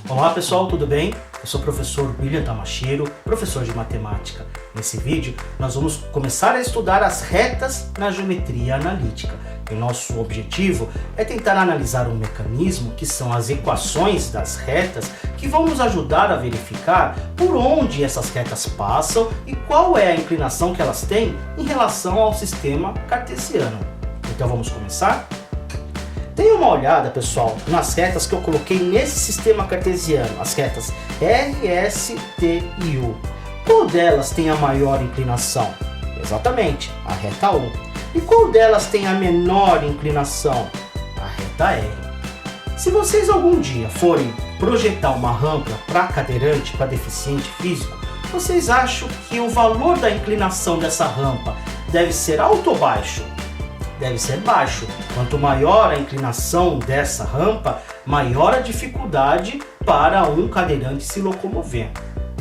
Olá pessoal, tudo bem? Eu sou o professor William Tamashiro, professor de matemática. Nesse vídeo, nós vamos começar a estudar as retas na geometria analítica. E nosso objetivo é tentar analisar um mecanismo que são as equações das retas que vão nos ajudar a verificar por onde essas retas passam e qual é a inclinação que elas têm em relação ao sistema cartesiano. Então vamos começar? Dê uma olhada, pessoal, nas retas que eu coloquei nesse sistema cartesiano, as retas R, S, T e U. Qual delas tem a maior inclinação? Exatamente, a reta U. E qual delas tem a menor inclinação? A reta R. Se vocês algum dia forem projetar uma rampa para cadeirante, para deficiente físico, vocês acham que o valor da inclinação dessa rampa deve ser alto ou baixo? Deve ser baixo. Quanto maior a inclinação dessa rampa, maior a dificuldade para um cadeirante se locomover.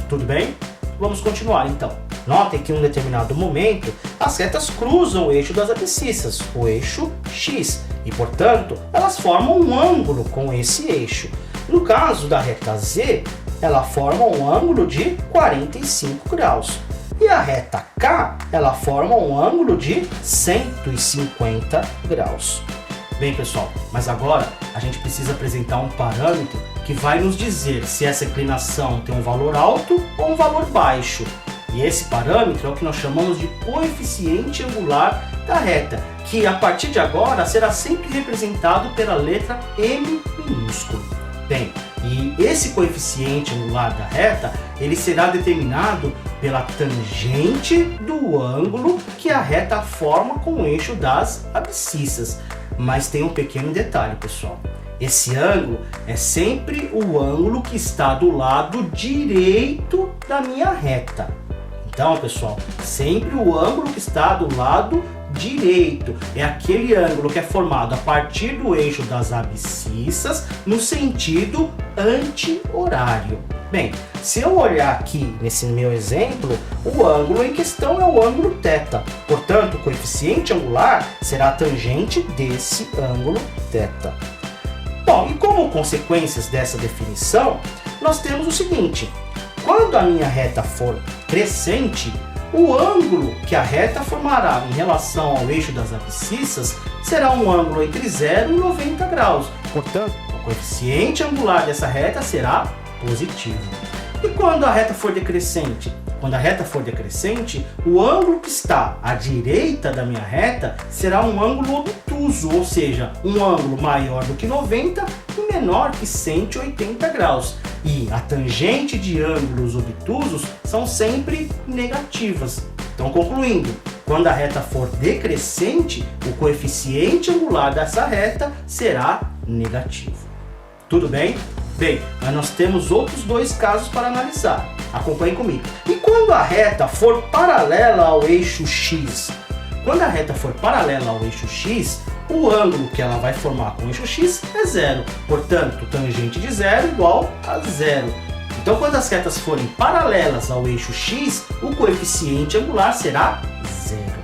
Tudo bem? Vamos continuar então. Notem que em um determinado momento as retas cruzam o eixo das abscissas, o eixo X, e portanto elas formam um ângulo com esse eixo. No caso da reta Z, ela forma um ângulo de 45 graus. E a reta K, ela forma um ângulo de 150 graus. Bem, pessoal, mas agora a gente precisa apresentar um parâmetro que vai nos dizer se essa inclinação tem um valor alto ou um valor baixo. E esse parâmetro é o que nós chamamos de coeficiente angular da reta, que a partir de agora será sempre representado pela letra M minúsculo. Bem, e esse coeficiente angular da reta, ele será determinado pela tangente do ângulo que a reta forma com o eixo das abscissas. Mas tem um pequeno detalhe, pessoal. Esse ângulo é sempre o ângulo que está do lado direito da minha reta. Então, pessoal, sempre o ângulo que está do lado direito é aquele ângulo que é formado a partir do eixo das abscissas no sentido anti-horário. Bem, se eu olhar aqui nesse meu exemplo, o ângulo em questão é o ângulo θ. Portanto, o coeficiente angular será a tangente desse ângulo θ. Bom, e como consequências dessa definição, nós temos o seguinte: quando a minha reta for crescente, o ângulo que a reta formará em relação ao eixo das abscissas será um ângulo entre 0 e 90 graus. Portanto, o coeficiente angular dessa reta será positivo. E quando a reta for decrescente? Quando a reta for decrescente, o ângulo que está à direita da minha reta será um ângulo obtuso, ou seja, um ângulo maior do que 90 e menor que 180 graus. E a tangente de ângulos obtusos são sempre negativas. Então, concluindo, quando a reta for decrescente, o coeficiente angular dessa reta será negativo. Tudo bem? Bem, mas nós temos outros dois casos para analisar. Acompanhe comigo. E quando a reta for paralela ao eixo X? Quando a reta for paralela ao eixo X, o ângulo que ela vai formar com o eixo X é zero. Portanto, tangente de zero igual a zero. Então, quando as retas forem paralelas ao eixo X, o coeficiente angular será zero.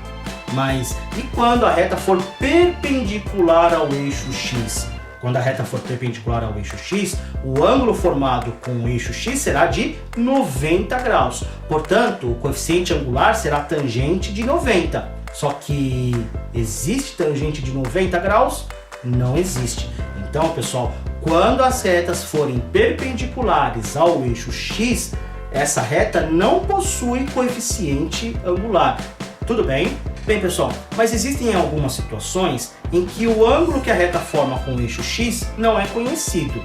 Mas e quando a reta for perpendicular ao eixo X? Quando a reta for perpendicular ao eixo X, o ângulo formado com o eixo X será de 90 graus. Portanto, o coeficiente angular será tangente de 90. Só que existe tangente de 90 graus? Não existe. Então, pessoal, quando as retas forem perpendiculares ao eixo X, essa reta não possui coeficiente angular. Tudo bem? Bem, pessoal, mas existem algumas situações em que o ângulo que a reta forma com o eixo X não é conhecido.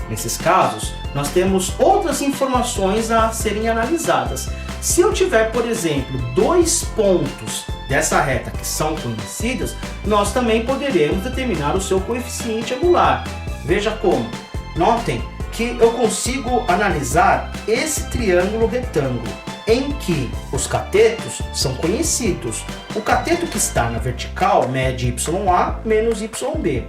Nesses casos, nós temos outras informações a serem analisadas. Se eu tiver, por exemplo, dois pontos dessa reta que são conhecidas, nós também poderemos determinar o seu coeficiente angular. Veja como. Notem que eu consigo analisar esse triângulo retângulo, em que os catetos são conhecidos. O cateto que está na vertical mede YA menos YB.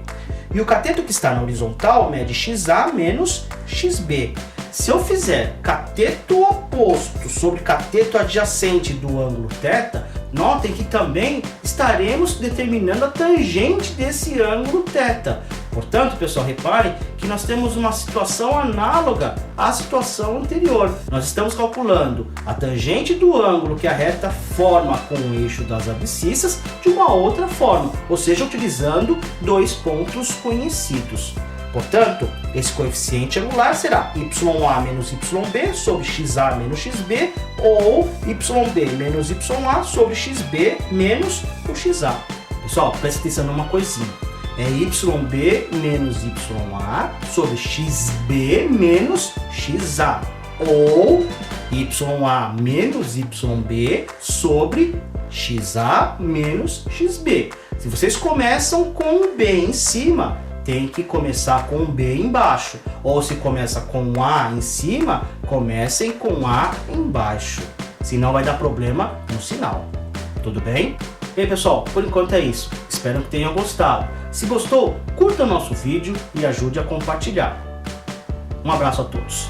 E o cateto que está na horizontal mede XA menos XB. Se eu fizer cateto oposto sobre cateto adjacente do ângulo θ, notem que também estaremos determinando a tangente desse ângulo θ. Portanto, pessoal, reparem que nós temos uma situação análoga à situação anterior. Nós estamos calculando a tangente do ângulo que a reta forma com o eixo das abscissas de uma outra forma, ou seja, utilizando dois pontos conhecidos. Portanto, esse coeficiente angular será YA menos YB sobre XA menos XB ou YB menos YA sobre XB menos o XA. Pessoal, presta atenção numa coisinha. É YB menos YA sobre XB menos XA ou YA menos YB sobre XA menos XB. Se vocês começam com o B em cima, tem que começar com B embaixo. Ou se começa com A em cima, comecem com A embaixo. Senão vai dar problema no sinal. Tudo bem? E aí, pessoal, por enquanto é isso. Espero que tenham gostado. Se gostou, curta o nosso vídeo e ajude a compartilhar. Um abraço a todos.